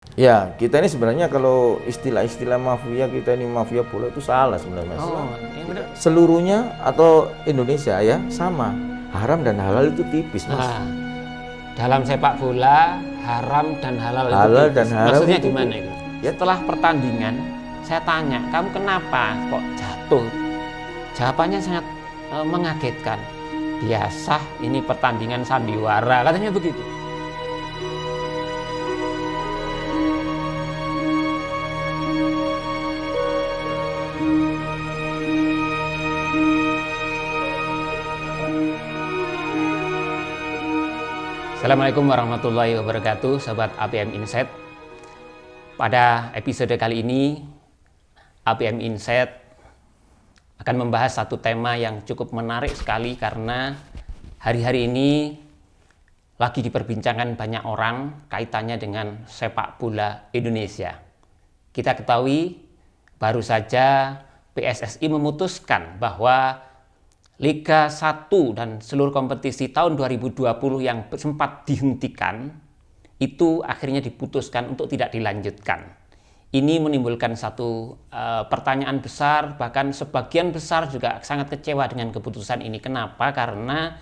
Ya, kita ini sebenarnya kalau istilah-istilah mafia kita ini mafia bola itu salah sebenarnya, Mas. Oh, yang benar. Seluruhnya atau Indonesia ya sama. Haram dan halal itu tipis, Mas. Nah, dalam sepak bola haram dan halal itu Halal dan tipis. haram Maksudnya itu gimana itu? ya, Setelah pertandingan, saya tanya, kamu kenapa kok jatuh? Jawabannya sangat mengagetkan. Biasa, ini pertandingan sandiwara, katanya begitu. Assalamualaikum warahmatullahi wabarakatuh, Sobat APM Insight. Pada episode kali ini, APM Insight akan membahas satu tema yang cukup menarik sekali karena hari-hari ini lagi diperbincangkan banyak orang kaitannya dengan sepak bola Indonesia. Kita ketahui baru saja PSSI memutuskan bahwa Liga 1 dan seluruh kompetisi tahun 2020 yang sempat dihentikan itu akhirnya diputuskan untuk tidak dilanjutkan. Ini menimbulkan satu pertanyaan besar, bahkan sebagian besar juga sangat kecewa dengan keputusan ini. Kenapa? Karena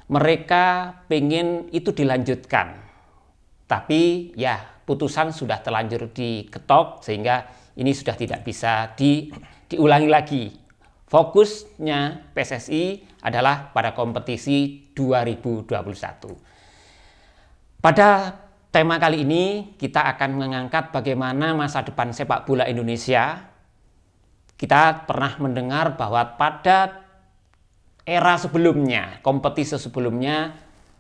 mereka pengen itu dilanjutkan. Tapi ya putusan sudah terlanjur diketok sehingga ini sudah tidak bisa diulangi lagi. Fokusnya PSSI adalah pada kompetisi 2021. Pada tema kali ini kita akan mengangkat bagaimana masa depan sepak bola Indonesia. Kita pernah mendengar bahwa pada era sebelumnya, kompetisi sebelumnya,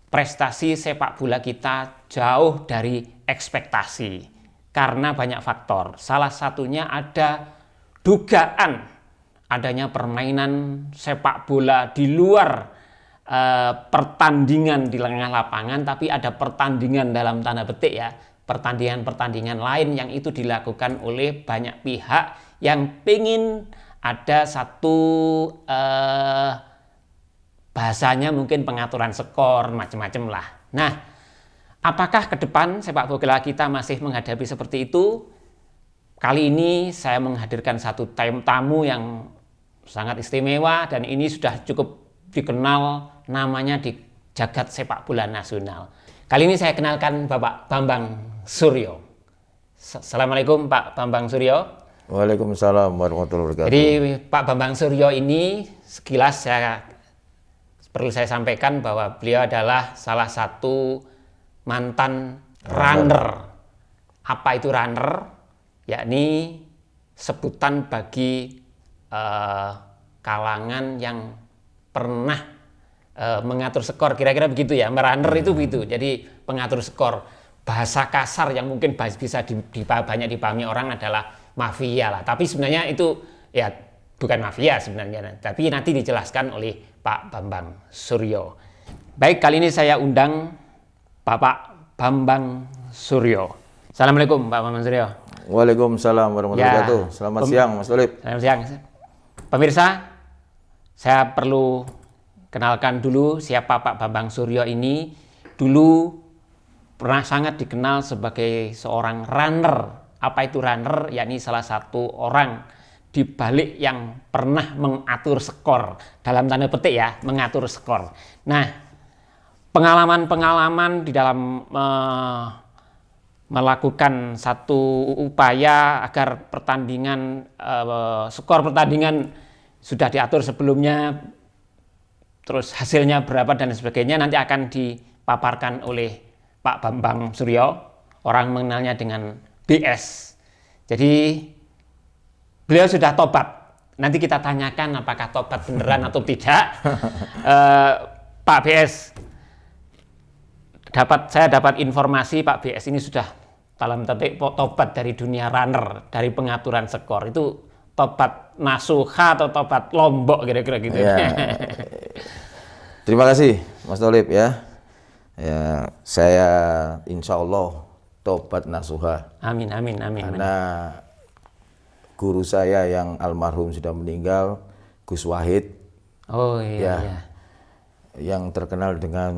prestasi sepak bola kita jauh dari ekspektasi karena banyak faktor. Salah satunya ada dugaan adanya permainan sepak bola di luar pertandingan di tengah lapangan, tapi ada pertandingan dalam tanda petik ya, pertandingan-pertandingan lain yang itu dilakukan oleh banyak pihak yang pengen ada satu bahasanya mungkin pengaturan skor macam-macam lah. Nah, apakah ke depan sepak bola kita masih menghadapi seperti itu? Kali ini saya menghadirkan satu tamu yang sangat istimewa dan ini sudah cukup dikenal namanya di jagat sepak bola nasional. Kali ini saya kenalkan Bapak Bambang Suryo. Assalamualaikum Pak Bambang Suryo. Waalaikumsalam warahmatullahi wabarakatuh. Jadi Pak Bambang Suryo ini sekilas perlu saya sampaikan bahwa beliau adalah salah satu mantan runner. Apa itu runner? Yakni sebutan bagi kalangan yang pernah mengatur skor, kira-kira begitu ya. Runner itu begitu, jadi pengatur skor. Bahasa kasar yang mungkin bisa banyak dipahami orang adalah mafia lah. Tapi sebenarnya itu ya bukan mafia sebenarnya. Tapi nanti dijelaskan oleh Pak Bambang Suryo. Baik, kali ini saya undang Bapak Bambang Suryo. Assalamualaikum Pak Bambang Suryo. Waalaikumsalam warahmatullahi wabarakatuh. Selamat siang, Mas Olip. Selamat siang. Pemirsa, saya perlu kenalkan dulu siapa Pak Bambang Suryo ini. Dulu pernah sangat dikenal sebagai seorang runner. Apa itu runner? Yakni salah satu orang di balik yang pernah mengatur skor. Dalam tanda petik ya, mengatur skor. Nah, pengalaman-pengalaman di dalam melakukan satu upaya agar pertandingan skor pertandingan sudah diatur sebelumnya, terus hasilnya berapa dan sebagainya nanti akan dipaparkan oleh Pak Bambang Suryo, orang mengenalnya dengan BS. Jadi beliau sudah tobat. Nanti kita tanyakan apakah tobat beneran atau tidak. Pak BS, saya dapat informasi Pak BS ini sudah dalam titik tobat dari dunia runner, dari pengaturan skor. Itu tobat nasuha atau tobat lombok kira-kira gitu. Ya. Terima kasih Mas Olip ya. Ya, saya insya Allah tobat nasuha. Amin, amin, amin. Karena guru saya yang almarhum sudah meninggal, Gus Wahid. Oh iya, iya. Yang terkenal dengan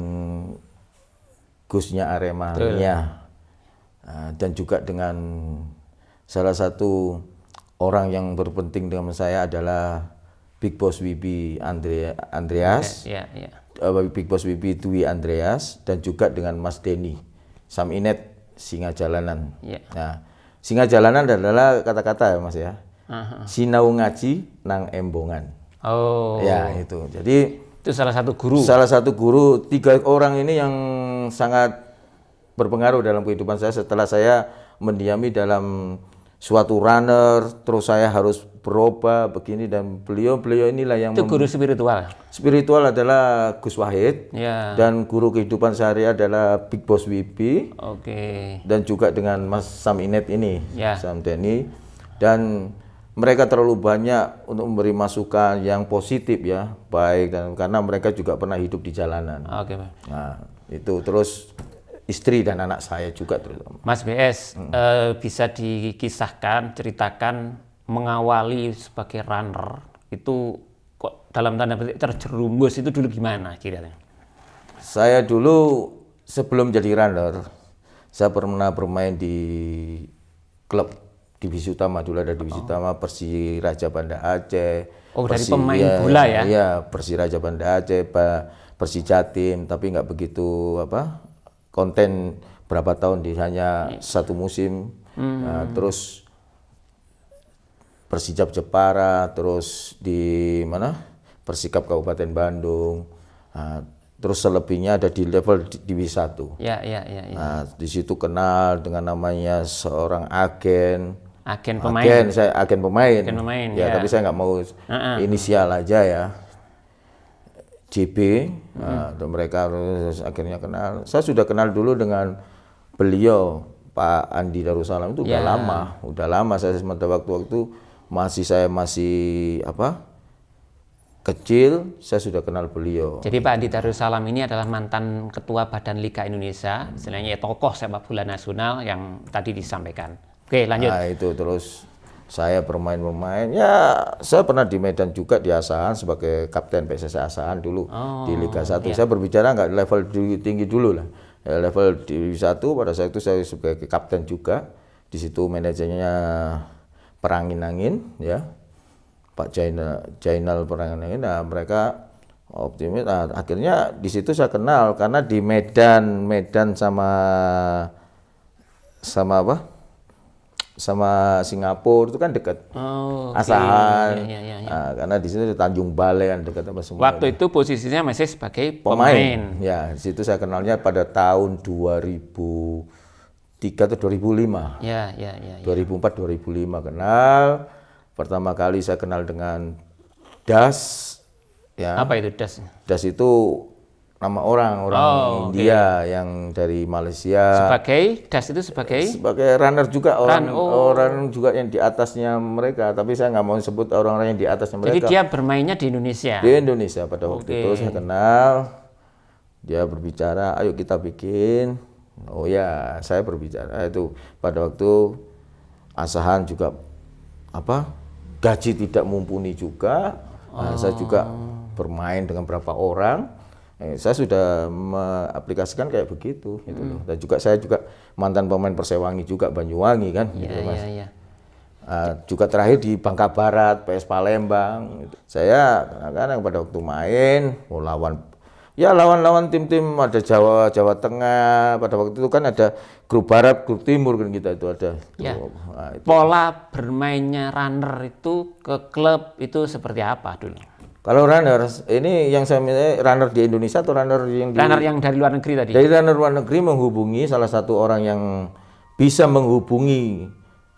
Gusnya Aremania. Dan juga dengan salah satu orang yang berpenting dengan saya adalah Big Boss Wibi Andreas, Big Boss Wibi Dwi Andreas, dan juga dengan Mas Denny Saminet Singa Jalanan. Nah, Singa Jalanan adalah kata-kata ya Mas ya. Sinau ngaji nang embongan. Ya itu. Jadi itu salah satu guru. Salah satu guru. 3 orang ini yang sangat berpengaruh dalam kehidupan saya setelah saya mendiami dalam suatu runner, terus saya harus berubah begini, dan beliau inilah yang itu guru spiritual. Spiritual adalah Gus Wahid, dan guru kehidupan sehari adalah Big Boss Wibi, dan juga dengan Mas Saminet ini, Sam Denny, dan mereka terlalu banyak untuk memberi masukan yang positif ya, baik, dan karena mereka juga pernah hidup di jalanan. Nah itu, terus istri dan anak saya juga terutama. Mas BS, bisa dikisahkan, ceritakan mengawali sebagai runner itu kok dalam tanda petik terjerumus itu dulu gimana kira-kira? Saya dulu sebelum jadi runner, saya pernah bermain di klub divisi utama, dulu ada divisi utama Persiraja Banda Aceh. Dari pemain bola ya? Iya, Persiraja Banda Aceh, Persijatim, tapi nggak begitu konten berapa tahun, di hanya 1 musim. Nah, terus Persijap Jepara, terus di mana Persikap Kabupaten Bandung. Nah, terus selebihnya ada di level divisi 1. Nah, di situ kenal dengan namanya seorang agen pemain. Agen pemain. Ya, tapi saya nggak mau inisial aja ya. JB, dan mereka akhirnya kenal. Saya sudah kenal dulu dengan beliau, Pak Andi Darussalam, itu udah lama. Saya pada waktu saya masih kecil, saya sudah kenal beliau. Jadi Pak Andi Darussalam ini adalah mantan Ketua Badan Liga Indonesia, istilahnya tokoh sepak bola nasional yang tadi disampaikan. Oke, lanjut. Nah itu, terus saya bermain, ya saya pernah di Medan juga di Asahan sebagai kapten PSSI Asahan dulu di Liga 1. Saya berbicara nggak level tinggi dulu lah, level di 1. Pada saat itu saya sebagai kapten juga. Di situ manajernya Perangin-Angin ya, Pak Jainal Perangin-Angin. Nah mereka optimis. Nah, akhirnya di situ saya kenal karena di Medan sama Singapura itu kan dekat. Asahan. Nah, karena di sini Tanjung Balai kan dekat apa semua. Waktu itu posisinya masih sebagai pemain. Ya, di situ saya kenalnya pada tahun 2003 atau 2005. 2004 2005 kenal. Pertama kali saya kenal dengan Das. Ya. Apa itu Das? Das itu nama orang India yang dari Malaysia. Das itu sebagai runner juga, orang juga yang di atasnya mereka, tapi saya nggak mau sebut orang-orang yang di atasnya mereka. Jadi dia bermainnya di Indonesia. Di Indonesia pada waktu itu saya kenal. Dia berbicara, ayo kita bikin. Oh ya, saya berbicara itu pada waktu Asahan juga gaji tidak mumpuni juga. Nah, saya juga bermain dengan berapa orang. Saya sudah mengaplikasikan kayak begitu gitu loh. Dan juga saya juga mantan pemain Persewangi juga, Banyuwangi kan gitu, Mas. Juga terakhir di Bangka Barat, PS Palembang gitu. Saya kadang-kadang pada waktu main lawan tim-tim ada Jawa Tengah. Pada waktu itu kan ada grup Barat, grup Timur kan kita itu ada. Nah, itu. Pola bermainnya runner itu ke klub itu seperti apa dulu? Kalau runner, ini yang saya milih runner di Indonesia atau runner yang dari luar negeri tadi? Dari runner luar negeri menghubungi salah satu orang yang bisa menghubungi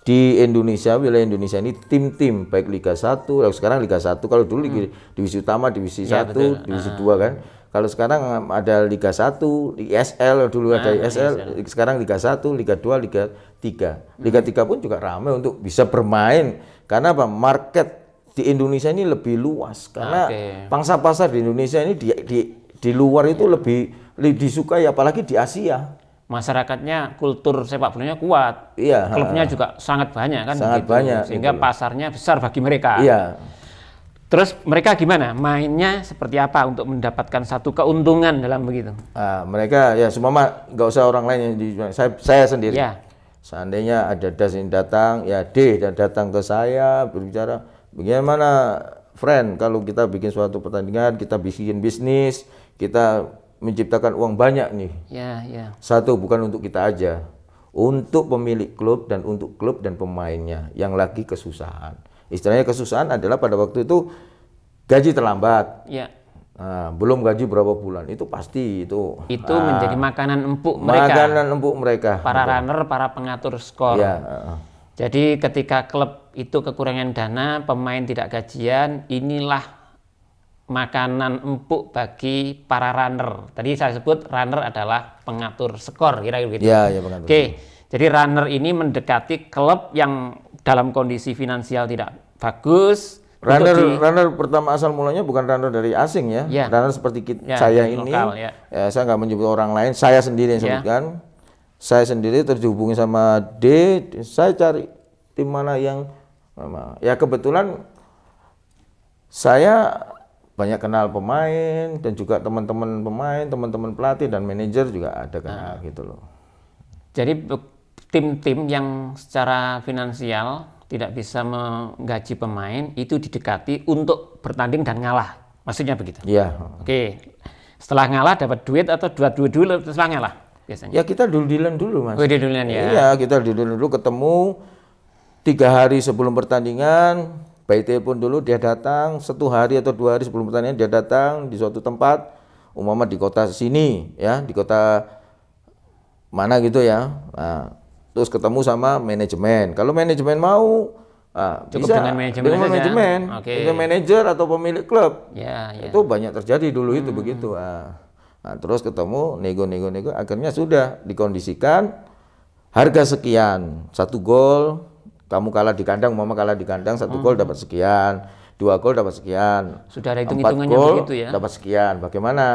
di Indonesia, wilayah Indonesia ini tim-tim baik Liga 1, sekarang Liga 1, kalau dulu divisi utama, divisi 1, divisi 2 kan. Kalau sekarang ada Liga 1, ISL, dulu ada ISL, sekarang Liga 1, Liga 2, Liga 3. Liga 3 pun juga ramai untuk bisa bermain. Karena apa? Market di Indonesia ini lebih luas karena pangsa pasar di Indonesia ini di luar itu lebih disukai, apalagi di Asia. Masyarakatnya kultur sepak bolanya kuat. Klubnya juga sangat banyak kan. Sangat banyak. Sehingga pasarnya besar bagi mereka. Iya. Terus mereka gimana? Mainnya seperti apa untuk mendapatkan satu keuntungan dalam begitu? Mereka ya semua nggak usah orang lain yang saya sendiri. Seandainya ada das yang datang, ya D dan datang ke saya berbicara, bagaimana friend kalau kita bikin suatu pertandingan, kita bikin bisnis, kita menciptakan uang banyak nih. Satu, bukan untuk kita aja, untuk pemilik klub dan untuk klub dan pemainnya yang lagi kesusahan. Istilahnya kesusahan adalah pada waktu itu gaji terlambat. Nah, belum gaji berapa bulan, itu pasti itu menjadi makanan empuk mereka. Makanan empuk mereka. Para runner, para pengatur skor. Jadi ketika klub itu kekurangan dana, pemain tidak gajian, inilah makanan empuk bagi para runner. Tadi saya sebut runner adalah pengatur skor, kira-kira begitu. Pengatur. Oke, jadi runner ini mendekati klub yang dalam kondisi finansial tidak bagus. Runner pertama asal mulanya bukan runner dari asing ya. Runner seperti saya ini, lokal, saya nggak menyebut orang lain, saya sendiri yang sebutkan. Saya sendiri terhubungi sama D, saya cari tim mana yang, ya kebetulan saya banyak kenal pemain dan juga teman-teman pemain, teman-teman pelatih dan manajer juga ada kenal gitu loh. Jadi tim-tim yang secara finansial tidak bisa menggaji pemain itu didekati untuk bertanding dan ngalah, maksudnya begitu? Iya. Oke, setelah ngalah dapat duit atau dua-dua dulu setelah ngalah biasanya? Ya kita deal-dealan dulu mas. Deal-dealan ya? Iya, kita deal-dealan dulu, ketemu 3 hari sebelum pertandingan, by telepon dulu dia datang, 1 hari atau 2 hari sebelum pertandingan dia datang di suatu tempat, umpama di kota sini ya, di kota mana gitu ya. Nah, terus ketemu sama manajemen. Kalau manajemen mau, cukup bisa dengan manajemen. Itu manajer atau pemilik klub. Itu banyak terjadi dulu itu begitu. Nah, terus ketemu nego, akhirnya sudah dikondisikan harga sekian, 1 gol, kamu kalah di kandang, mama kalah di kandang, 1 gol dapat sekian. 2 gol dapat sekian, sudah ada 4 hitung-hitungannya gol begitu ya? dapat sekian, bagaimana?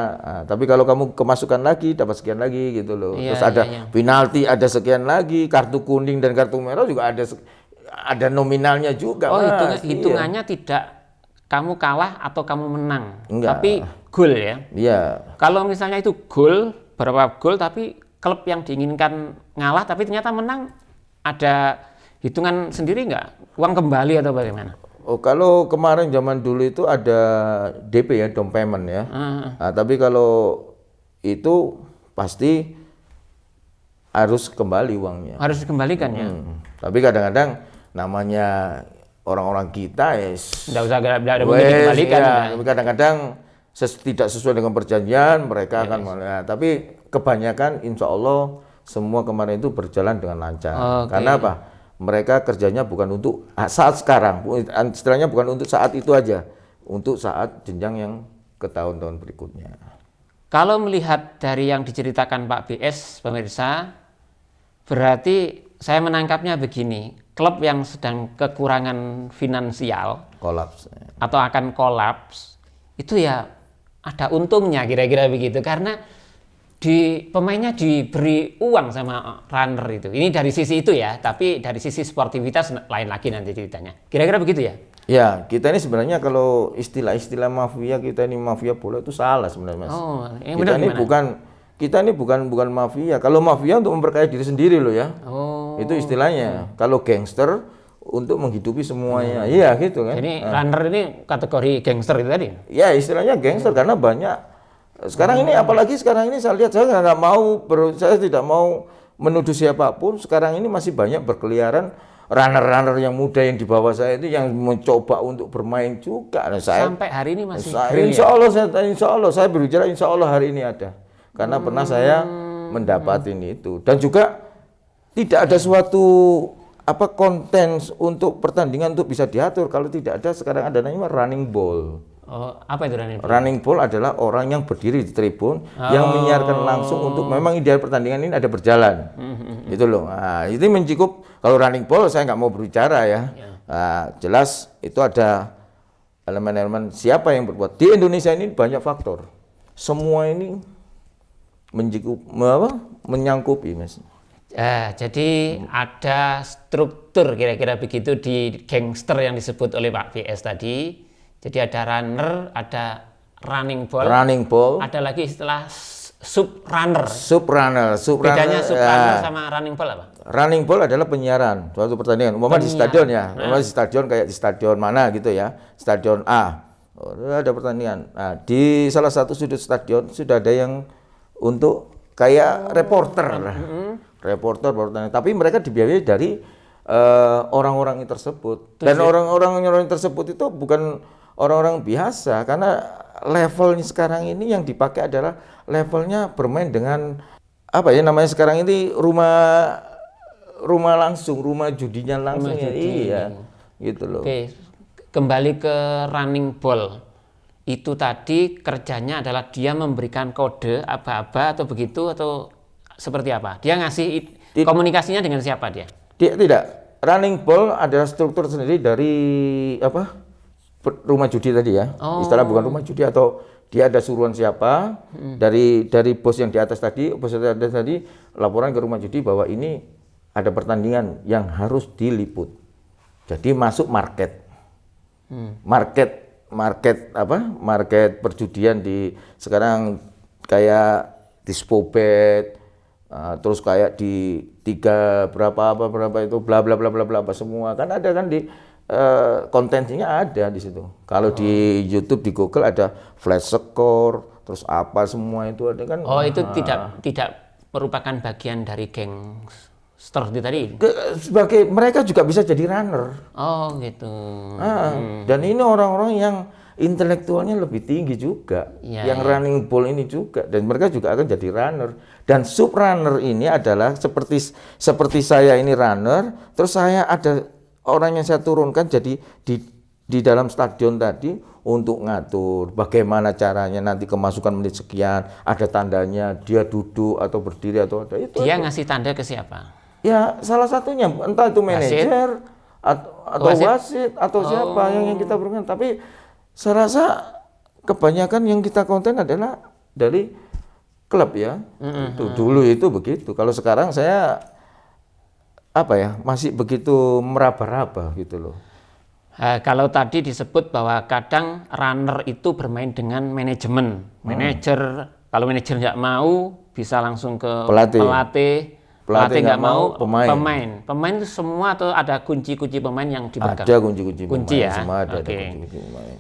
Tapi kalau kamu kemasukan lagi dapat sekian lagi gitu loh. Terus ada penalti ada sekian lagi, kartu kuning dan kartu merah juga ada nominalnya juga. Hitungannya tidak kamu kalah atau kamu menang. Enggak. Tapi gol ya? Iya. Kalau misalnya itu gol, berapa gol tapi klub yang diinginkan ngalah tapi ternyata menang, ada hitungan sendiri nggak? Uang kembali atau bagaimana? Kalau kemarin zaman dulu itu ada DP ya, down payment ya. Nah, tapi kalau itu pasti harus kembali uangnya. Harus dikembalikan ya. Tapi kadang-kadang namanya orang-orang kita nggak usah dikembalikan. Tapi kadang-kadang tidak sesuai dengan perjanjian mereka akan tapi kebanyakan insya Allah semua kemarin itu berjalan dengan lancar. Karena apa? Mereka kerjanya bukan untuk saat sekarang, istilahnya bukan untuk saat itu aja, untuk saat jenjang yang ke tahun-tahun berikutnya. Kalau melihat dari yang diceritakan Pak BS, pemirsa, berarti saya menangkapnya begini, klub yang sedang kekurangan finansial, kolaps atau akan kolaps, itu ya ada untungnya kira-kira begitu, karena pemainnya diberi uang sama runner itu. Ini dari sisi itu ya, tapi dari sisi sportivitas lain lagi nanti ceritanya. Kira-kira begitu ya? Ya, kita ini sebenarnya kalau istilah-istilah mafia, kita ini mafia bola itu salah sebenarnya, Mas. Kita ini bukan mafia. Kalau mafia untuk memperkaya diri sendiri loh ya. Itu istilahnya. Kalau gangster untuk menghidupi semuanya. Iya gitu kan. Jadi runner ini kategori gangster itu tadi? Ya, istilahnya gangster karena banyak. Sekarang ini apalagi sekarang ini saya lihat, saya tidak mau menuduh siapapun. Sekarang ini masih banyak berkeliaran runner-runner yang muda yang di bawah saya itu yang mencoba untuk bermain juga. Nah, sampai hari ini masih insya Allah saya berbicara insya Allah hari ini ada. Karena pernah saya mendapatin itu. Dan juga tidak ada suatu konten untuk pertandingan untuk bisa diatur. Kalau tidak ada, sekarang ada namanya running ball. Apa itu running ball? Running ball adalah orang yang berdiri di tribun yang menyiarkan langsung untuk memang ideal pertandingan ini ada berjalan. Gitu loh. Nah, itu mencukup. Kalau running ball saya nggak mau berbicara ya. Nah, jelas itu ada elemen-elemen siapa yang berbuat. Di Indonesia ini banyak faktor. Semua ini menyangkupi, Mas. Jadi ada struktur kira-kira begitu di gangster yang disebut oleh Pak BS tadi. Jadi ada runner, ada running ball, ada lagi istilah sub runner. Sub runner. Bedanya sub runner sama running ball apa? running ball adalah penyiaran suatu pertandingan. Umpama di stadion ya, umpama di stadion kayak di stadion mana gitu ya, stadion A. Ada pertandingan. Nah, di salah satu sudut stadion sudah ada yang untuk kayak reporter lah. Reporter pertandingan. Tapi mereka dibiayai dari orang-orang tersebut. Dan orang-orang tersebut itu bukan orang-orang biasa karena levelnya sekarang ini yang dipakai adalah levelnya bermain dengan apa ya namanya sekarang ini rumah langsung, rumah judinya langsung ya. Iya. Gitu loh. Oke. Kembali ke running ball. Itu tadi kerjanya adalah dia memberikan kode aba-aba atau begitu atau seperti apa? Dia ngasih komunikasinya dengan siapa dia? Tidak. Running ball adalah struktur sendiri dari apa? Rumah judi tadi ya. Istilah bukan rumah judi atau dia ada suruhan siapa dari bos yang di atas tadi, bos yang di atas tadi laporan ke rumah judi bahwa ini ada pertandingan yang harus diliput. Jadi masuk market. Market perjudian di sekarang kayak di Spobet, terus kayak di berapa itu bla bla bla bla bla apa semua kan ada kan di kontennya ada di situ. Kalau di YouTube di Google ada flash score, terus apa semua itu ada kan. Itu tidak merupakan bagian dari geng itu tadi. Sebagai mereka juga bisa jadi runner. Oh gitu. Dan ini orang-orang yang intelektualnya lebih tinggi juga, yang running ball ini juga, dan mereka juga akan jadi runner. Dan sub runner ini adalah seperti saya ini runner, terus saya ada orang yang saya turunkan jadi di dalam stadion tadi untuk ngatur bagaimana caranya nanti kemasukan menit sekian, ada tandanya dia duduk atau berdiri atau ada itu. Dia ngasih tanda ke siapa? Ya salah satunya entah itu manajer atau wasit atau siapa yang kita berikan. Tapi saya rasa kebanyakan yang kita konten adalah dari klub ya. Itu dulu itu begitu. Kalau sekarang saya masih begitu meraba-raba gitu loh. Kalau tadi disebut bahwa kadang runner itu bermain dengan manajemen, manajer. Kalau manajer nggak mau bisa langsung ke pelatih. Pelatih nggak mau pemain itu semua atau ada kunci-kunci pemain yang dipegang? Ada kunci-kunci pemain, ya? Semua ada kunci-kunci pemain.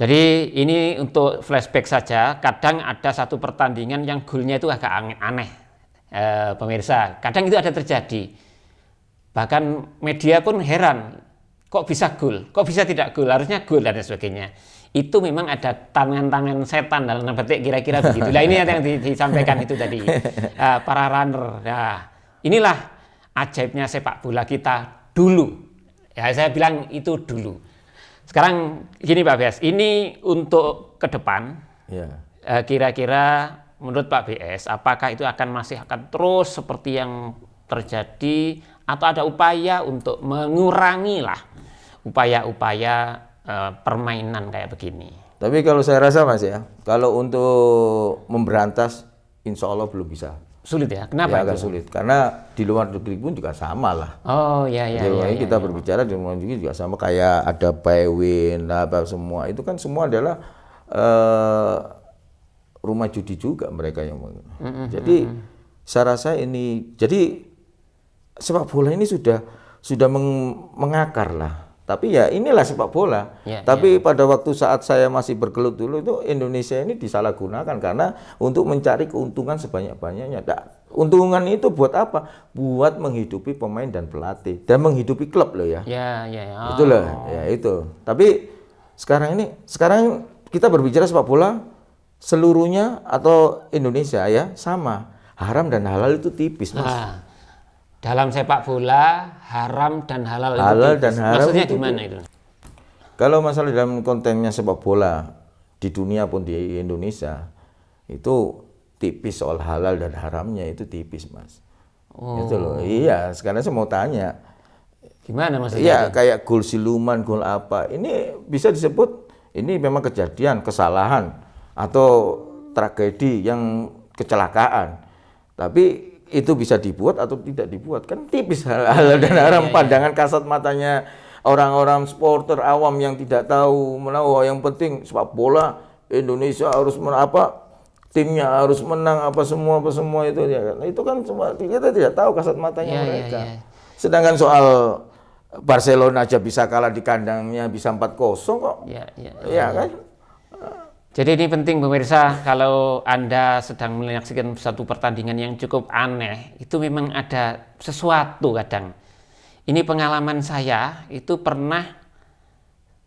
Jadi ini untuk flashback saja, kadang ada satu pertandingan yang golnya itu agak aneh, pemirsa. Kadang itu ada terjadi. Bahkan media pun heran, kok bisa gol, kok bisa tidak gol, harusnya gol dan sebagainya. Itu memang ada tangan-tangan setan dalam petik kira-kira begitu. Nah ini yang disampaikan itu tadi, para runner. Nah, inilah ajaibnya sepak bola kita dulu. Ya saya bilang itu dulu. Sekarang gini Pak BS, ini untuk ke depan. Kira-kira menurut Pak BS, apakah itu masih akan terus seperti yang terjadi atau ada upaya untuk mengurangi lah upaya-upaya permainan kayak begini? Tapi kalau saya rasa Mas ya, kalau untuk memberantas, insya Allah belum bisa. Sulit ya? Kenapa agak sulit, karena di luar negeri pun juga sama lah. Kita berbicara di luar negeri juga sama, kayak ada Paywin, apa semua itu kan semua adalah rumah judi juga mereka yang jadi saya rasa ini, jadi sepak bola ini sudah mengakar lah. Tapi ya inilah sepak bola. Tapi pada waktu saat saya masih bergelut dulu itu Indonesia ini disalahgunakan karena untuk mencari keuntungan sebanyak-banyaknya. Untungan itu buat apa? Buat menghidupi pemain dan pelatih dan menghidupi klub loh ya. Itulah ya itu. Tapi sekarang kita berbicara sepak bola seluruhnya atau Indonesia ya sama. Haram dan halal itu tipis Mas. Dalam sepak bola haram dan halal dan haram maksudnya gimana itu? Kalau masalah dalam kontennya sepak bola di dunia pun di Indonesia itu tipis, soal halal dan haramnya itu tipis Mas. Itu loh. Iya, sekarang saya mau tanya. Gimana maksudnya? Iya, kayak gol siluman, gol apa. Ini bisa disebut ini memang kejadian, kesalahan atau tragedi yang kecelakaan. Tapi itu bisa dibuat atau tidak dibuat, kan tipis halal dan haram. Pandangan kasat matanya orang-orang supporter awam yang tidak tahu menahu. Yang penting sepak bola Indonesia harus timnya harus menang apa semua itu ya. Itu kan cuma kita tidak tahu kasat matanya mereka. Sedangkan soal Barcelona aja bisa kalah di kandangnya bisa 4-0 kok. Iya kan? Jadi ini penting pemirsa, kalau Anda sedang menyaksikan satu pertandingan yang cukup aneh, itu memang ada sesuatu kadang. Ini pengalaman saya, itu pernah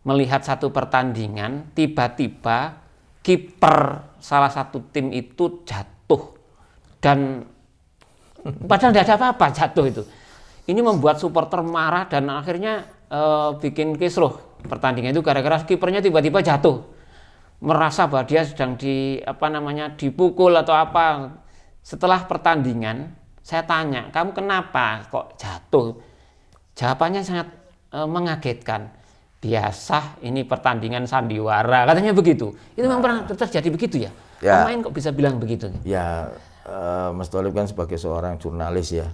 melihat satu pertandingan, tiba-tiba kiper salah satu tim itu jatuh. Dan padahal tidak ada apa-apa jatuh itu. Ini membuat supporter marah dan akhirnya bikin kisruh pertandingan itu gara-gara kipernya tiba-tiba jatuh. Merasa bahwa dia sedang dipukul atau apa. Setelah pertandingan saya tanya, kamu kenapa kok jatuh? Jawabannya sangat mengagetkan. Biasa ini pertandingan sandiwara, katanya begitu. Itu memang pernah terjadi begitu ya? Pemain kok bisa bilang begitu? Ya, Mas Tholib kan sebagai seorang jurnalis ya,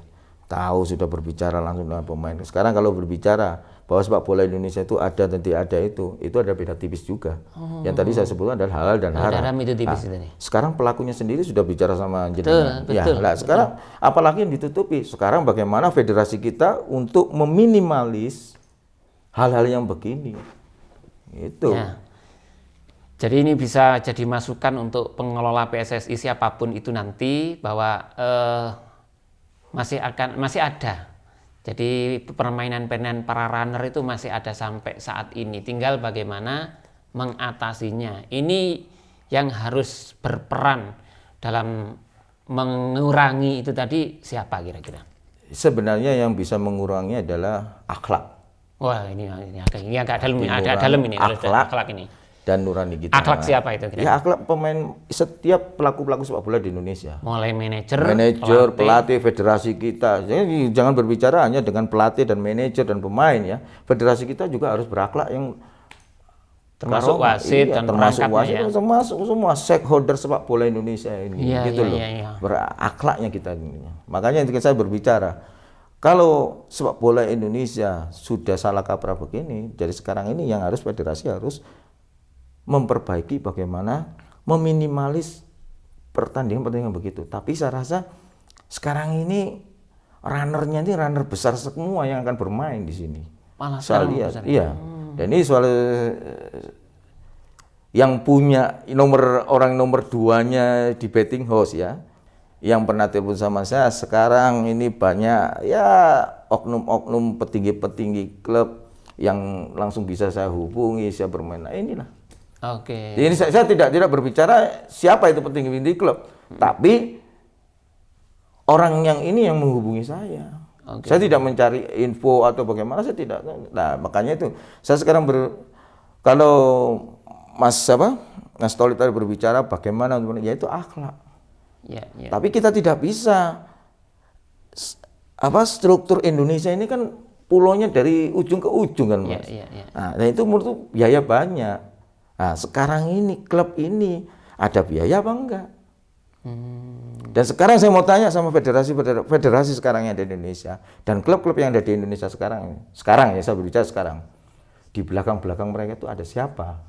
tahu sudah berbicara langsung dengan pemain. Sekarang kalau berbicara bahwa sepak bola Indonesia itu ada dan tidak ada itu ada beda tipis juga. Yang tadi saya sebutkan adalah halal dan haram. Itu tipis itu nih. Sekarang pelakunya sendiri sudah bicara sama jenengan. Sekarang apalagi yang ditutupi. Sekarang bagaimana federasi kita untuk meminimalis hal-hal yang begini. Itu. Ya. Jadi ini bisa jadi masukan untuk pengelola PSSI siapapun itu nanti bahwa masih ada. Jadi permainan para runner itu masih ada sampai saat ini. Tinggal bagaimana mengatasinya. Ini yang harus berperan dalam mengurangi itu tadi siapa kira-kira? Sebenarnya yang bisa mengurangi adalah akhlak. Wah ini agak dalam ini. Akhlak ini. Dan nurani kita. Akhlak siapa itu kira-kira? Ya akhlak pemain setiap pelaku sepak bola di Indonesia. Mulai manajer, pelatih, federasi kita. Jadi jangan berbicara hanya dengan pelatih dan manajer dan pemain ya. Federasi kita juga harus berakhlak yang termasuk wasit dan termasuk wasit, ya. termasuk semua stakeholder sepak bola Indonesia ini. Berakhlaknya kita ini. Makanya ketika saya berbicara, kalau sepak bola Indonesia sudah salah kaprah begini, jadi sekarang ini yang harus federasi harus memperbaiki bagaimana meminimalis pertandingan begitu. Tapi saya rasa sekarang ini runnernya ini runner besar semua yang akan bermain di sini. Malah saya lihat, iya. Dan ini soal yang punya orang nomor 2-nya di betting house ya, yang pernah telepon sama saya. Sekarang ini banyak ya oknum-oknum petinggi klub yang langsung bisa saya hubungi, saya bermain. Nah, inilah. Oke. Jadi saya tidak berbicara siapa itu petinggi klub, tapi orang yang ini yang menghubungi saya. Saya tidak mencari info atau bagaimana, saya tidak. Nah, makanya itu saya sekarang kalau Mas Tholib tadi berbicara bagaimana, ya itu akhlak. Tapi kita tidak bisa struktur Indonesia ini kan pulaunya dari ujung ke ujung kan, Mas. Nah, itu menurut biaya banyak. Nah, sekarang ini klub ini ada biaya apa enggak? Dan sekarang saya mau tanya sama federasi sekarang yang ada di Indonesia dan klub-klub yang ada di Indonesia sekarang ya, saya berbicara sekarang, di belakang mereka itu ada siapa?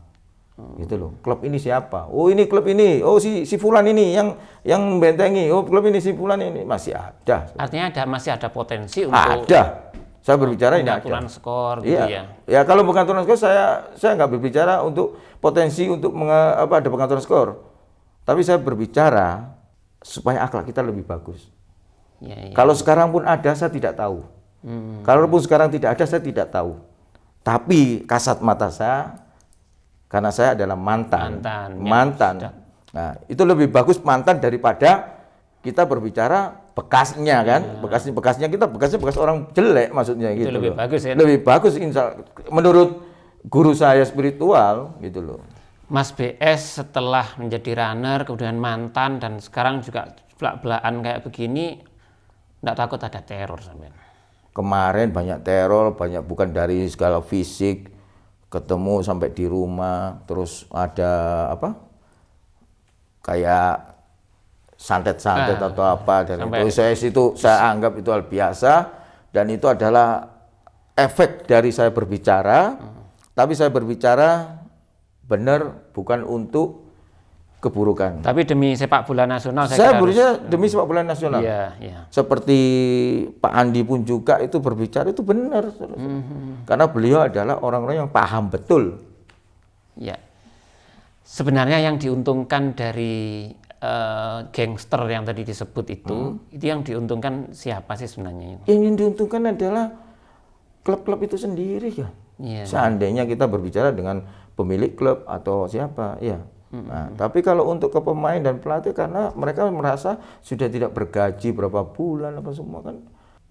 Gitu loh. Klub ini siapa? Oh, ini klub ini. Oh, si fulan ini yang membentengi. Oh, klub ini si fulan ini masih ada. Artinya masih ada potensi untuk ada. Saya berbicara ini ada. Pengaturan skor gitu ya. Ya, kalau pengaturan skor saya nggak berbicara untuk potensi untuk ada pengaturan skor. Tapi saya berbicara supaya akhlak kita lebih bagus. Kalau sekarang pun ada, saya tidak tahu. Kalaupun sekarang tidak ada, saya tidak tahu. Tapi kasat mata saya, karena saya adalah mantan. Nah, itu lebih bagus mantan daripada kita berbicara bekasnya kan, bekasnya bekas orang jelek maksudnya gitu. Itu lebih bagus ya. Lebih bagus menurut guru saya spiritual gitu loh. Mas BS setelah menjadi runner kemudian mantan dan sekarang juga belak-belakan kayak begini, enggak takut ada teror sampean? Kemarin banyak teror, bukan dari skala fisik, ketemu sampai di rumah, terus ada kayak santet atau apa, dan itu saya anggap itu hal biasa, dan itu adalah efek dari saya berbicara. Tapi saya berbicara benar bukan untuk keburukan. Tapi demi sepak bola nasional saya berusaha demi sepak bola nasional. Iya, iya. Seperti Pak Andi pun juga itu berbicara itu benar. Karena beliau adalah orang-orang yang paham betul. Ya. Sebenarnya yang diuntungkan dari gangster yang tadi disebut itu yang diuntungkan siapa sih sebenarnya? Yang diuntungkan adalah klub-klub itu sendiri ya. Yeah. Seandainya kita berbicara dengan pemilik klub atau siapa, ya. Nah, tapi kalau untuk ke pemain dan pelatih karena mereka merasa sudah tidak bergaji berapa bulan apa semua kan.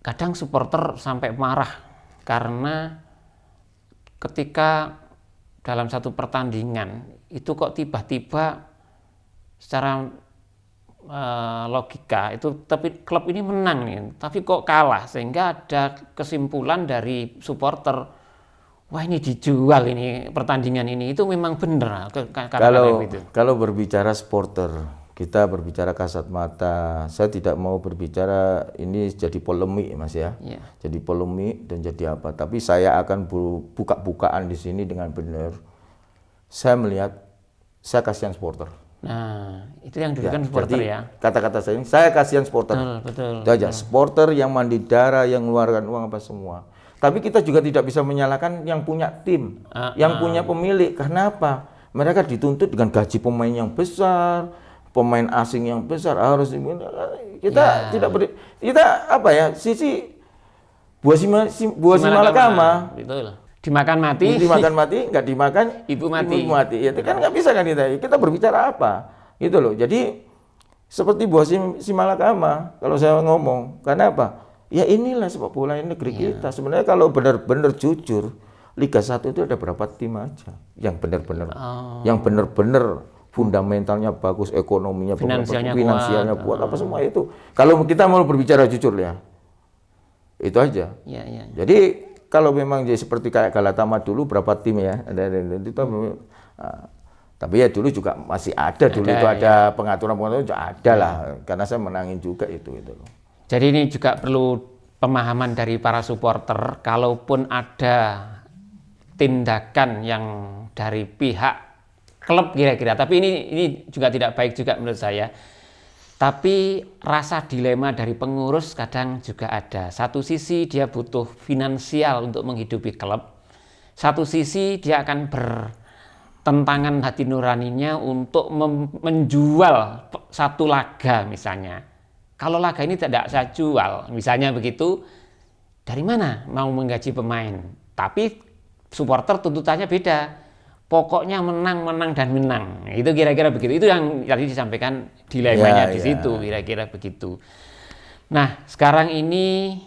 Kadang supporter sampai marah karena ketika dalam satu pertandingan itu kok tiba-tiba secara logika itu tapi klub ini menang nih, tapi kok kalah sehingga ada kesimpulan dari supporter, wah ini dijual ini pertandingan ini, itu memang benar kalau berbicara supporter kita berbicara kasat mata, saya tidak mau berbicara ini jadi polemik Mas ya, jadi polemik dan jadi apa, tapi saya akan buka-bukaan di sini dengan benar. Saya melihat, saya kasihan supporter. Nah, itu yang diberikan supporter jadi, ya. Kata-kata saya kasihan supporter. Betul. Itu aja, supporter yang mandi darah, yang mengeluarkan uang apa semua. Tapi kita juga tidak bisa menyalahkan yang punya tim, yang punya pemilik. Karena apa? Mereka dituntut dengan gaji pemain yang besar, pemain asing yang besar harus kita kita apa ya? Sisi buah simalakama. Betul. Dimakan mati, nggak dimakan ibu mati. Ya, itu kan nggak bisa kan kita berbicara apa, gitu loh. Jadi seperti buah simalakama kalau saya ngomong, karena apa? Ya inilah sepak bola negeri kita. Sebenarnya kalau benar-benar jujur, Liga 1 itu ada berapa tim aja yang benar-benar fundamentalnya bagus, ekonominya finansialnya kuat, apa semua itu. Kalau kita mau berbicara jujur ya, itu aja. Jadi kalau memang jadi seperti kayak Galatama dulu berapa tim ya, tapi ya dulu juga masih ada ada pengaturan juga ada lah, karena saya menangin juga itu loh. Jadi ini juga perlu pemahaman dari para supporter, kalaupun ada tindakan yang dari pihak klub kira-kira, tapi ini juga tidak baik juga menurut saya. Tapi rasa dilema dari pengurus kadang juga ada. Satu sisi dia butuh finansial untuk menghidupi klub. Satu sisi dia akan bertentangan hati nuraninya untuk menjual satu laga misalnya. Kalau laga ini tidak saya jual, misalnya begitu, dari mana mau menggaji pemain? Tapi supporter tuntutannya beda. Pokoknya menang dan menang. Itu kira-kira begitu. Itu yang tadi disampaikan dilemanya di situ, kira-kira begitu. Nah, sekarang ini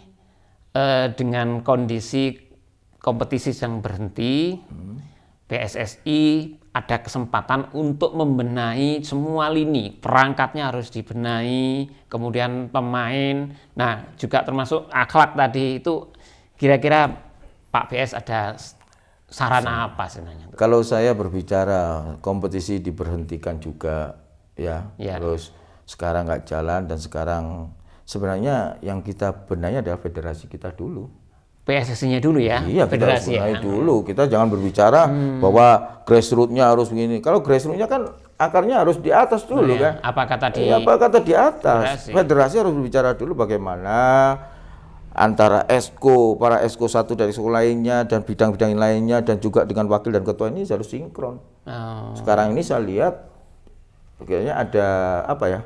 dengan kondisi kompetisi yang berhenti, PSSI ada kesempatan untuk membenahi semua lini. Perangkatnya harus dibenahi, kemudian pemain. Nah, juga termasuk akhlak tadi itu. Kira-kira Pak BS ada saran apa sebenarnya? Kalau saya berbicara kompetisi diberhentikan juga ya. Terus sekarang nggak jalan dan sekarang sebenarnya yang kita benahi adalah federasi kita dulu. PSSI-nya dulu ya? Iya, federasi kita dulu. Kita jangan berbicara bahwa grassroots-nya harus begini. Kalau grassroots-nya kan akarnya harus di atas dulu kan. Apa kata di atas? Federasi harus berbicara dulu bagaimana antara para esko satu dari sekolah lainnya dan bidang-bidang lainnya dan juga dengan wakil dan ketua ini harus sinkron. Sekarang ini saya lihat kayaknya ada apa ya,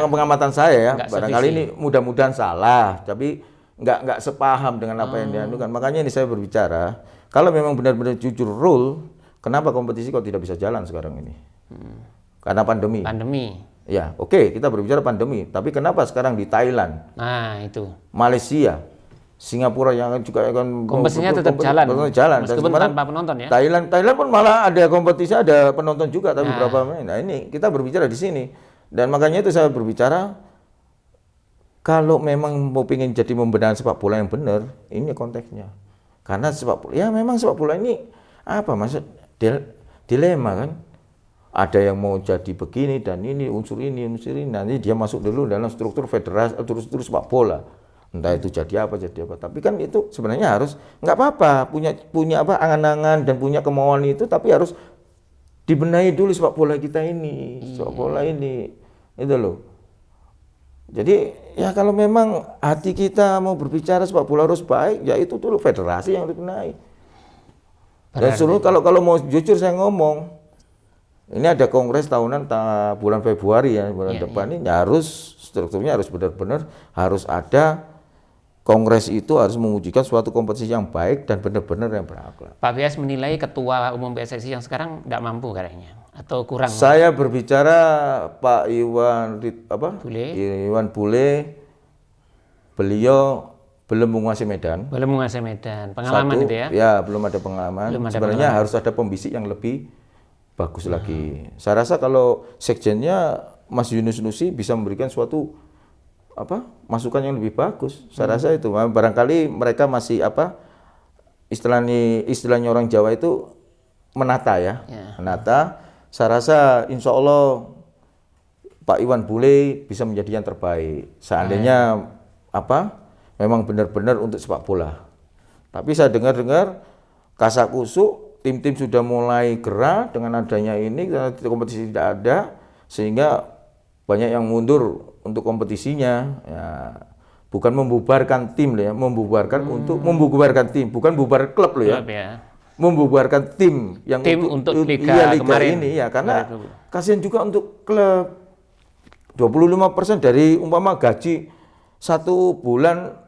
pengamatan saya ya, barangkali ini mudah-mudahan salah, tapi nggak sepaham dengan apa yang dianukan. Makanya ini saya berbicara, kalau memang benar-benar jujur rule, kenapa kompetisi kok tidak bisa jalan sekarang ini? Karena pandemi. Ya, oke, kita berbicara pandemi. Tapi kenapa sekarang di Thailand? Nah, itu. Malaysia, Singapura yang juga akan kompetisinya tetap jalan. Meskipun tanpa penonton ya. Thailand pun malah ada kompetisi, ada penonton juga, tapi berapa main. Nah, ini kita berbicara di sini. Dan makanya itu saya berbicara, kalau memang mau ingin jadi membenahi sepak bola yang benar, ini konteksnya. Karena memang sepak bola ini apa maksud dilema kan? Ada yang mau jadi begini dan ini unsur ini, nanti dia masuk dulu dalam struktur federasi, struktur sepak bola. Entah itu jadi apa. Tapi kan itu sebenarnya harus nggak apa-apa punya apa angan-angan dan punya kemauan itu, tapi harus dibenahi dulu sepak bola kita ini, sepak bola ini, itu loh. Jadi ya kalau memang hati kita mau berbicara sepak bola harus baik, ya itu dulu federasi yang dibenahi. Dan seluruh kalau mau jujur saya ngomong, ini ada kongres tahunan bulan Februari ya, bulan depan ini harus strukturnya harus benar-benar harus ada. Kongres itu harus mewujudkan suatu kompetisi yang baik dan benar-benar yang berakhlak. Pak Bias menilai Ketua Umum PSSI yang sekarang tidak mampu kayaknya atau kurang. Saya berbicara Pak Iwan Bule, beliau belum menguasai Medan. Belum menguasai Medan, pengalaman itu ya? Ya, belum ada pengalaman. Sebenarnya harus ada pembisik yang lebih bagus lagi. Saya rasa kalau sekjennya Mas Yunus Nusi bisa memberikan suatu masukan yang lebih bagus. Saya rasa itu barangkali mereka masih istilahnya orang Jawa itu menata ya. Menata. Saya rasa insya Allah Pak Iwan Bule bisa menjadi yang terbaik. Seandainya memang benar-benar untuk sepak bola. Tapi saya dengar kasakusuk tim-tim sudah mulai gerah dengan adanya ini karena kompetisi tidak ada sehingga banyak yang mundur untuk kompetisinya, ya, bukan membubarkan tim loh ya, untuk membubarkan tim, bukan bubar klub loh ya, membubarkan tim yang untuk liga kemarin ini ya, karena kasihan juga untuk klub. 25% dari umpama gaji satu bulan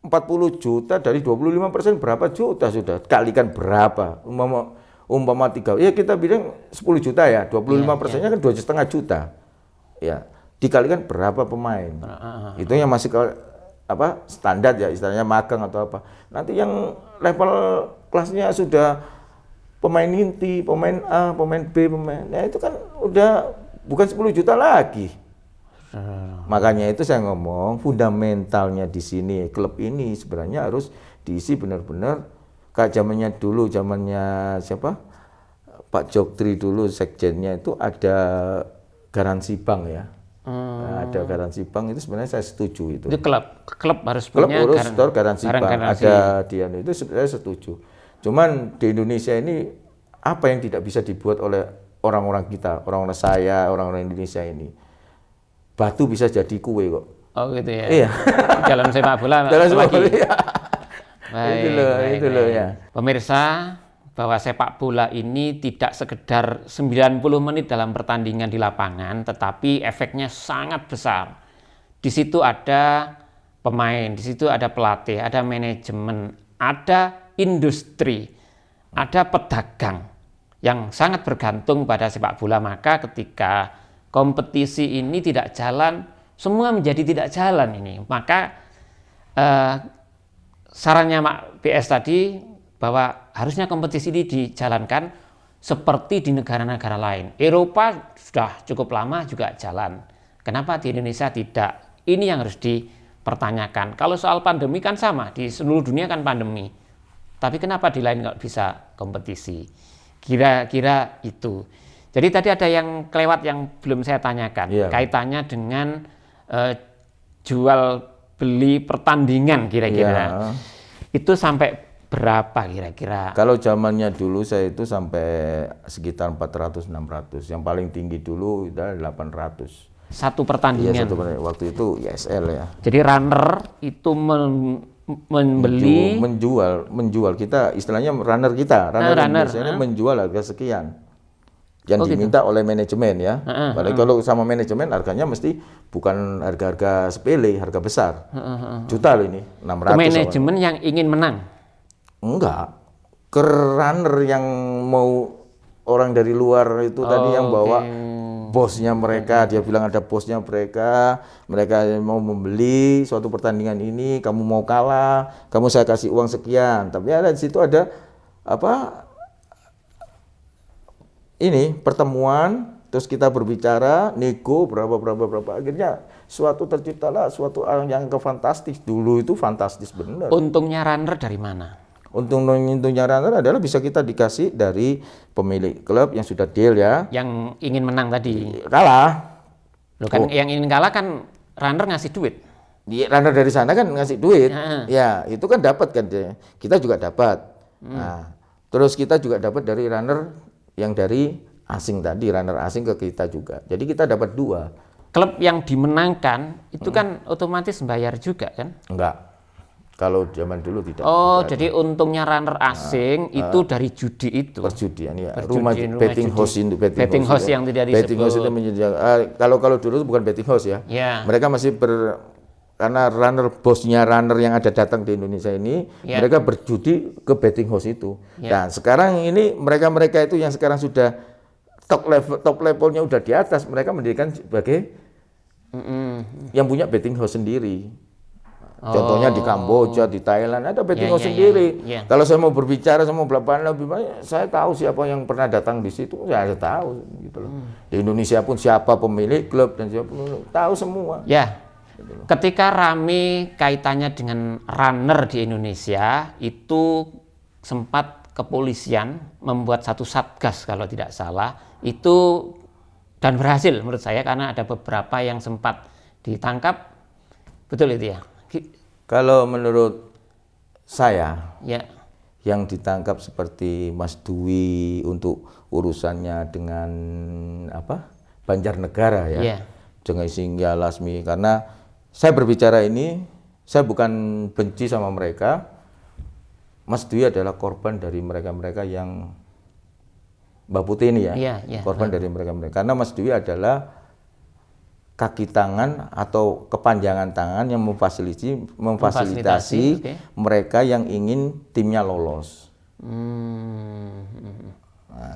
40 juta dari 25% berapa juta sudah kalikan berapa umpama 3 ya kita bilang 10 juta ya 25%-nya kan 2,5 juta ya dikalikan berapa pemain itu yang masih standar ya istilahnya magang atau apa. Nanti yang level kelasnya sudah pemain inti, pemain A, pemain B, ya itu kan udah bukan 10 juta lagi. Makanya itu saya ngomong fundamentalnya di sini klub ini sebenarnya harus diisi benar-benar kayak zamannya siapa Pak Joktri dulu sekjennya itu ada garansi bank ya. Nah, ada garansi bank itu sebenarnya saya setuju itu. Itu klub harus punya garansi bank. Ada dia itu sebenarnya setuju. Cuman di Indonesia ini apa yang tidak bisa dibuat oleh orang-orang kita, orang-orang saya, orang-orang Indonesia ini. Batu bisa jadi kue kok. Oh gitu ya. Iya. Dalam sepak bola. Dalam sepak bola. Iya. Baik, itu loh ya. Pemirsa, bahwa sepak bola ini tidak sekedar 90 menit dalam pertandingan di lapangan, tetapi efeknya sangat besar. Di situ ada pemain, di situ ada pelatih, ada manajemen, ada industri, ada pedagang yang sangat bergantung pada sepak bola. Maka ketika kompetisi ini tidak jalan, semua menjadi tidak jalan ini. Maka sarannya Mak PS tadi bahwa harusnya kompetisi ini dijalankan seperti di negara-negara lain. Eropa sudah cukup lama juga jalan. Kenapa di Indonesia tidak? Ini yang harus dipertanyakan. Kalau soal pandemi kan sama, di seluruh dunia kan pandemi. Tapi kenapa di lain nggak bisa kompetisi? Kira-kira itu. Jadi tadi ada yang kelewat yang belum saya tanyakan. Iya. Kaitannya dengan jual beli pertandingan kira-kira. Iya. Itu sampai berapa kira-kira? Kalau zamannya dulu saya itu sampai sekitar 400-600. Yang paling tinggi dulu itu 800. Satu pertandingan? Iya, waktu itu ISL ya. Jadi runner itu membeli? Menjual. Kita istilahnya runner biasanya menjual harga sekian. Yang diminta oleh manajemen ya. Padahal kalau sama manajemen harganya mesti bukan harga-harga sepele, harga besar. Juta loh ini, 600. Manajemen yang ingin menang? Enggak, ke runner yang mau orang dari luar itu tadi yang bawa bosnya mereka, dia bilang ada bosnya mereka mau membeli suatu pertandingan ini, kamu mau kalah, kamu saya kasih uang sekian. Tapi ada di situ ada pertemuan, terus kita berbicara, nego berapa, akhirnya terciptalah suatu yang fantastis. Dulu itu fantastis benar. Untungnya runner dari mana? Untungnya runner adalah bisa kita dikasih dari pemilik klub yang sudah deal ya. Yang ingin menang tadi. Kalah. Loh kan yang ingin kalah kan runner ngasih duit. Runner dari sana kan ngasih duit. Ya, itu kan dapat kan. Kita juga dapat. Nah, terus kita juga dapat dari runner yang dari asing tadi, runner asing ke kita juga. Jadi kita dapat 2. Klub yang dimenangkan itu kan otomatis bayar juga kan? Enggak. Kalau zaman dulu tidak. Oh, jadi untungnya runner asing itu dari judi itu. Perjudian ya. Rumah betting house itu betting house yang tidak disebut. Betting house itu menyediakan. Kalau dulu itu bukan betting house ya. Ya. Mereka masih karena bosnya runner yang ada datang di Indonesia ini, mereka berjudi ke betting house itu. Dan sekarang ini mereka itu yang sekarang sudah top levelnya udah di atas, mereka mendirikan sebagai yang punya betting house sendiri. Contohnya di Kamboja, di Thailand ada betting house sendiri. Kalau saya mau berbicara sama lebih banyak, saya tahu siapa yang pernah datang di situ, saya tahu gitu loh. Di Indonesia pun siapa pemilik klub dan siapa tahu semua. Ya. Ketika rame kaitannya dengan runner di Indonesia, itu sempat kepolisian membuat satu satgas kalau tidak salah, itu dan berhasil menurut saya karena ada beberapa yang sempat ditangkap. Betul itu ya? Kalau menurut saya, ya, yang ditangkap seperti Mas Dwi untuk urusannya dengan Banjarnegara ya, dengan Singgah Lasmi, karena saya berbicara ini, saya bukan benci sama mereka. Mas Dwi adalah korban dari mereka-mereka yang Mbak Putih ini ya, korban dari mereka-mereka. Karena Mas Dwi adalah kaki tangan atau kepanjangan tangan yang memfasilitasi mereka yang ingin timnya lolos. Nah,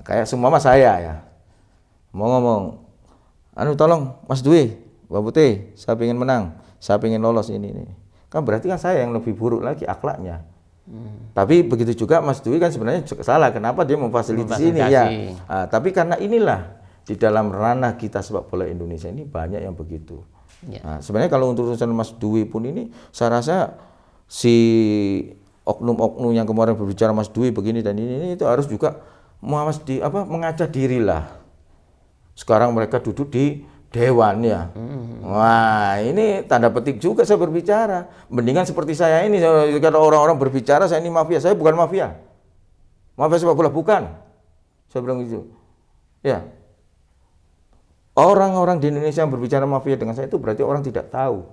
kayak semua mas saya ya, mau ngomong, tolong Mas Dwi, Mbak Putih, saya ingin menang, saya ingin lolos ini. Kan berarti kan saya yang lebih buruk lagi akhlaknya. Tapi begitu juga Mas Dwi kan sebenarnya salah, kenapa dia memfasilitasi ini ya. Nah, tapi karena inilah di dalam ranah kita sepak bola Indonesia ini banyak yang begitu. Nah, sebenarnya kalau untuk urusan Mas Dwi pun ini, saya rasa si oknum-oknum yang kemarin berbicara Mas Dwi begini dan ini itu harus juga mengaca diri lah. Sekarang mereka duduk di dewan ya. Wah, ini tanda petik juga saya berbicara. Mendingan seperti saya ini, kalau orang-orang berbicara saya ini mafia, saya bukan mafia. Mafia sepak bola bukan. Saya bilang gitu. Ya. Orang-orang di Indonesia yang berbicara mafia dengan saya itu berarti orang tidak tahu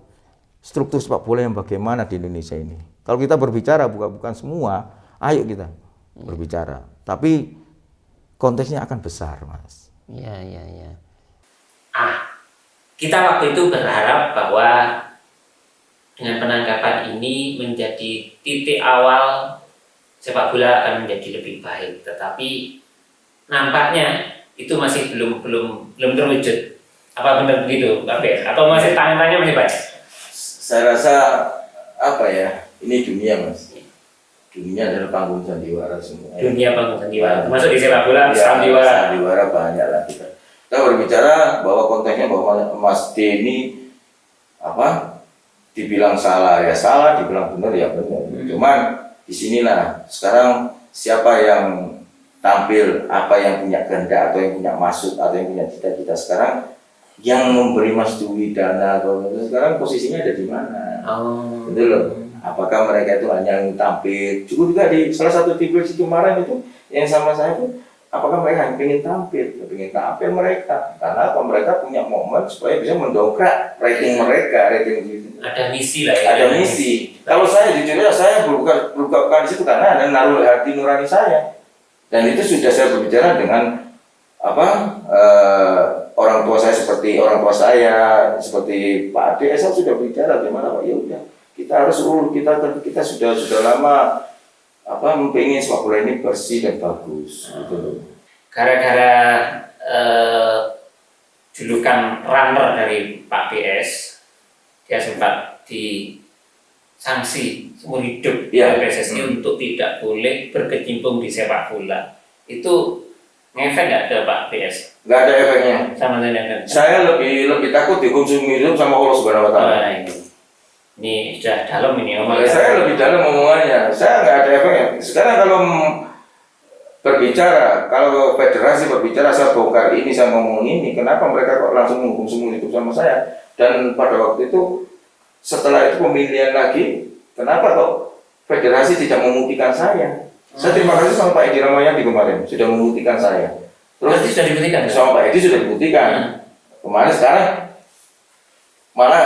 struktur sepak bola yang bagaimana di Indonesia ini. Kalau kita berbicara bukan semua, ayo kita berbicara. Tapi konteksnya akan besar, Mas. Iya. Kita waktu itu berharap bahwa dengan penangkapan ini menjadi titik awal sepak bola akan menjadi lebih baik. Tetapi nampaknya itu masih belum terwujud. Apa benar begitu, Pak Bes? Atau masih tantangannya masih banyak? Saya rasa ini dunia, Mas. Dunia adalah panggung sandiwara semua. Dunia panggung sandiwara. Termasuk di sepak bola sandiwara. Sandiwara banyak lah kita. Kita berbicara bahwa konteksnya bahwa Mas D ini dibilang salah ya salah, dibilang benar ya benar. Cuman disinilah sekarang siapa yang tampil, apa yang punya kehendak atau yang punya maksud atau yang punya cita-cita sekarang, yang memberi Mas Dwi dana atau sekarang posisinya ada di mana? Gitu loh. Apakah mereka itu hanya yang tampil? Juga di salah satu TV situ kemarin itu yang sama saya pun, apakah mereka hanya ingin tampil mereka? Karena apa? Mereka punya momen supaya bisa mendongkrak rating mereka, rating. Ada misi lah ya. Ada misi. Kalau saya jujur saya bukan di situ karena ada naruh hati nurani saya. Dan itu sudah saya berbicara dengan orang tua saya seperti Pak Ade, saya sudah bicara gimana Pak, ya udah kita harus kita sudah lama mempengen sepak bola ini bersih dan bagus gitu. Gara-gara julukan runner dari Pak BS, dia sempat sanksi seumur hidup PSSI untuk tidak boleh berkecimpung di sepak bola. Itu ngefek nggak ke Pak PS? Nggak ada efeknya. Sama dengan saya lebih takut dikonsumsi hidup sama Allah Subhanahu Wa Taala. Ini sudah dalam ini omongannya. Saya lebih dalam omongannya. Saya nggak ada efeknya. Sekarang kalau federasi berbicara saya bongkar ini, saya ngomong ini, kenapa mereka kok langsung menghukum seumur hidup sama saya? Dan pada waktu itu setelah itu pemilihan lagi, kenapa kok federasi tidak memutihkan saya? Saya terima kasih sama Pak Edi Ramayadi kemarin sudah memutihkan saya. Terus sudah dibuktikan sama Pak Edi sudah dibuktikan. Kemarin sekarang malah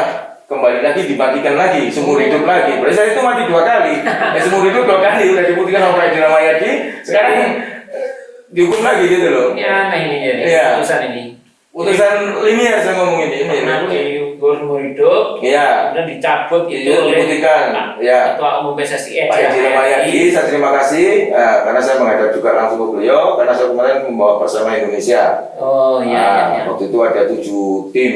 kembali lagi dimatikan lagi, seumur hidup lagi. Berarti saya itu mati 2 kali. Seumur hidup 2 kali udah dibuktikan sama Pak Edi Ramayadi. Sekarang dihukum lagi gitu loh. Ya, nah ini jadi putusan ini. Putusan linear saya ngomong ini. Seumur hidup. Iya. Kemudian dicabut itu dibuktikan. Ya. Ketua Umum PSSI Pak Edi Ramayadi, saya terima kasih karena saya menghadap juga langsung ke beliau karena saya kemarin membawa Persema Indonesia. Oh iya. Waktu itu ada 7 tim.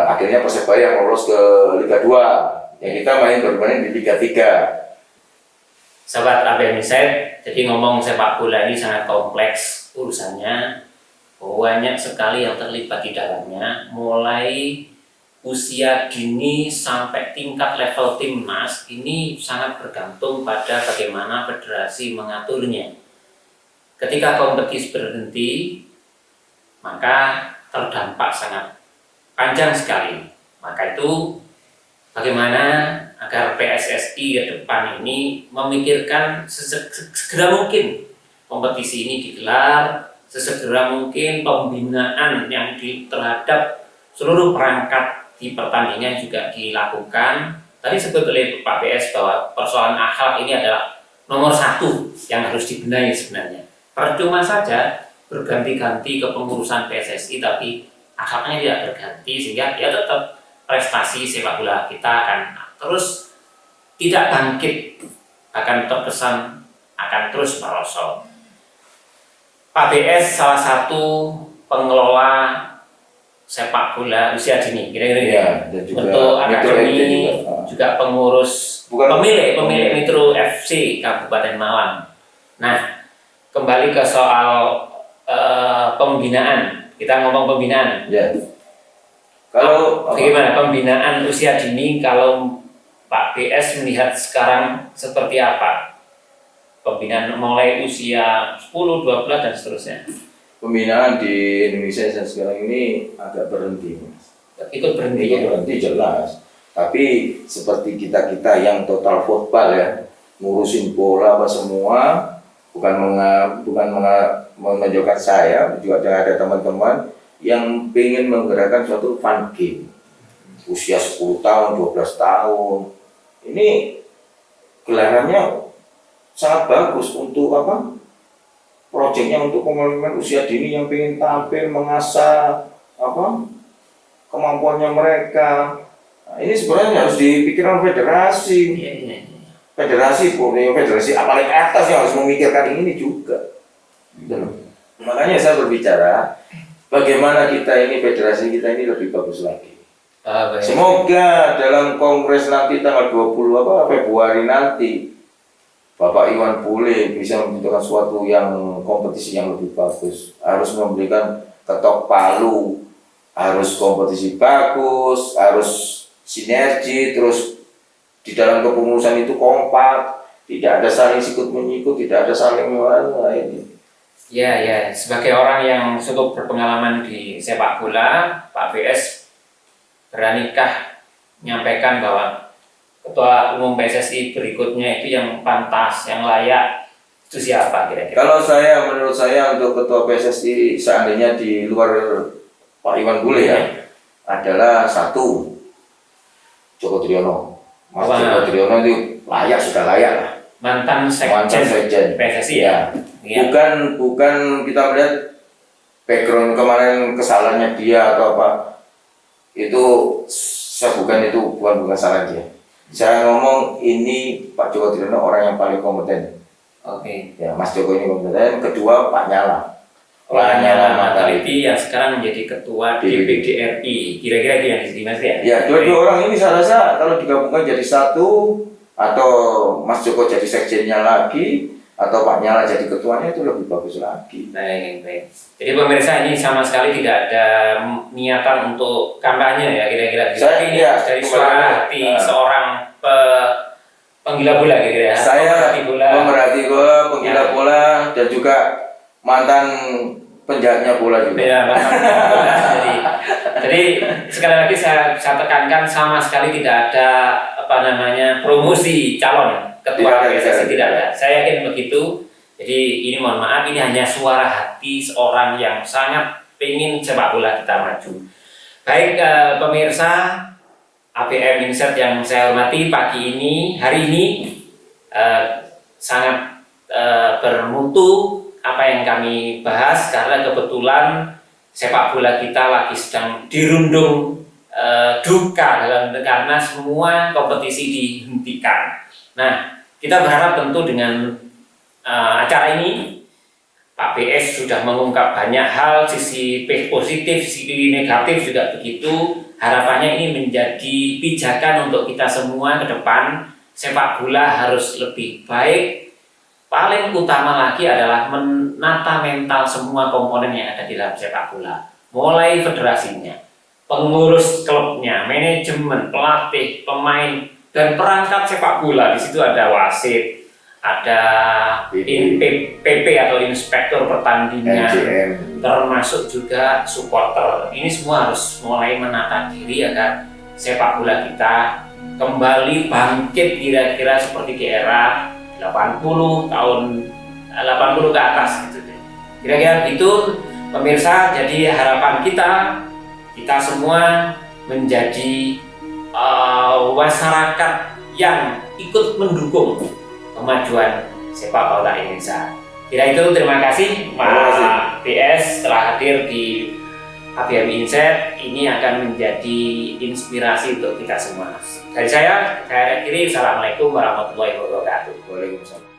Akhirnya Persebaya yang lolos ke Liga 2. Yang kita bermain di Liga 3. Sahabat APM Insight, jadi ngomong sepak bola ini sangat kompleks urusannya. Banyak sekali yang terlibat di dalamnya, mulai usia dini sampai tingkat level timnas. Ini sangat bergantung pada bagaimana federasi mengaturnya. Ketika kompetisi berhenti, maka terdampak sangat panjang sekali. Maka itu bagaimana agar PSSI ke depan ini memikirkan sesegera mungkin kompetisi ini digelar, sesegera mungkin pembinaan yang terhadap seluruh perangkat di pertandingan juga dilakukan. Tadi sebut oleh Pak PS bahwa persoalan akhlak ini adalah nomor 1 yang harus dibenahi sebenarnya. Percuma saja berganti-ganti kepengurusan PSSI tapi akhlaknya tidak terganti, sehingga dia tetap prestasi sepak bola kita akan terus tidak bangkit, akan terkesan akan terus merosot. Pak BS salah satu pengelola sepak bola usia dini, kira-kira bentuk akademi, juga pengurus pemilik Metro FC Kabupaten Malang. Nah, kembali ke soal pembinaan, kita ngomong pembinaan. Ya. Kalau bagaimana pembinaan usia dini kalau Pak BS melihat sekarang seperti apa? Pembinaan mulai usia 10, 12 dan seterusnya. Pembinaan di Indonesia sekarang ini agak berhenti. Ikut berhenti. Ikut berhenti jelas. Tapi seperti kita yang total football ya, ngurusin bola apa semua, bukan menunjukkan saya, juga ada teman-teman yang ingin menggerakkan suatu fun game. Usia 10 tahun, 12 tahun. Ini gelarannya sangat bagus untuk apa? Proyeknya untuk pemain usia dini yang ingin tampil, mengasah apa? Kemampuannya mereka. Nah, ini sebenarnya harus dipikirkan federasi. Federasi apalagi atas yang harus memikirkan ini juga. Makanya saya berbicara bagaimana federasi kita ini lebih bagus lagi. Semoga dalam kongres nanti tanggal 20 Februari nanti Bapak Iwan Bule bisa membentukkan suatu yang kompetisi yang lebih bagus. Harus memberikan ketok palu, harus kompetisi bagus, harus sinergi, terus di dalam kepengurusan itu kompak, tidak ada saling sikut menyikut, tidak ada saling ini. Ya, sebagai orang yang cukup berpengalaman di sepak bola, Pak BS beranikah menyampaikan bahwa Ketua Umum PSSI berikutnya itu yang pantas, yang layak, itu siapa kira-kira? Kalau menurut saya untuk Ketua PSSI seandainya di luar Pak Iwan Bule adalah 1 Joko Driono. Mas Joko Driono itu sudah layak lah. Mantan sekjen PSSI ya. Bukan kita melihat background kemarin kesalahannya dia atau apa. Itu bukan salah dia. Saya ngomong ini Pak Joko Driono orang yang paling kompeten. Oke. Ya, Mas Joko ini kompeten. Kedua Pak Nyala. Pak Nyala Mataliti yang sekarang menjadi ketua DPD RI. Kira-kira yang di Mas ya? Ya, dua orang ini saya rasa kalau digabungkan jadi 1 atau Mas Joko jadi sekjennya lagi atau Pak Nyala jadi ketuanya itu lebih bagus lagi. Baik. Jadi pemirsa ini sama sekali tidak ada niatan untuk kampanye ya kira-kira. Dari suara hati seorang penggila bola kira-kira. Saya pemerhati bola, penggila bola dan juga mantan penjahatnya bola juga. Ya, jadi sekali lagi saya tekankan sama sekali tidak ada promosi calon ketua PSSI tidak ada. Saya yakin begitu. Jadi ini mohon maaf, ini hanya suara hati seorang yang sangat ingin sepak bola kita maju. Baik pemirsa APM Insight yang saya hormati, hari ini sangat bermutu apa yang kami bahas, karena kebetulan sepak bola kita lagi sedang dirundung duka karena semua kompetisi dihentikan. Nah, kita berharap tentu dengan acara ini Pak BS sudah mengungkap banyak hal, sisi positif, sisi negatif juga begitu. Harapannya ini menjadi pijakan untuk kita semua ke depan. Sepak bola harus lebih baik. Paling utama lagi adalah menata mental semua komponen yang ada di dalam sepak bola. Mulai federasinya, pengurus klubnya, manajemen, pelatih, pemain, dan perangkat sepak bola. Di situ ada wasit, ada PP atau inspektur pertandingan, termasuk juga supporter. Ini semua harus mulai menata diri agar sepak bola kita kembali bangkit kira-kira seperti di era 80 ke atas gitu. Kira-kira itu pemirsa. Jadi harapan kita semua menjadi masyarakat yang ikut mendukung kemajuan sepak bola Indonesia. Kira itu, terima kasih Pak BS telah hadir di APM Insight. Ini akan menjadi inspirasi untuk kita semua. Dari saya kiri, assalamualaikum warahmatullahi wabarakatuh. Waalaikumsalam.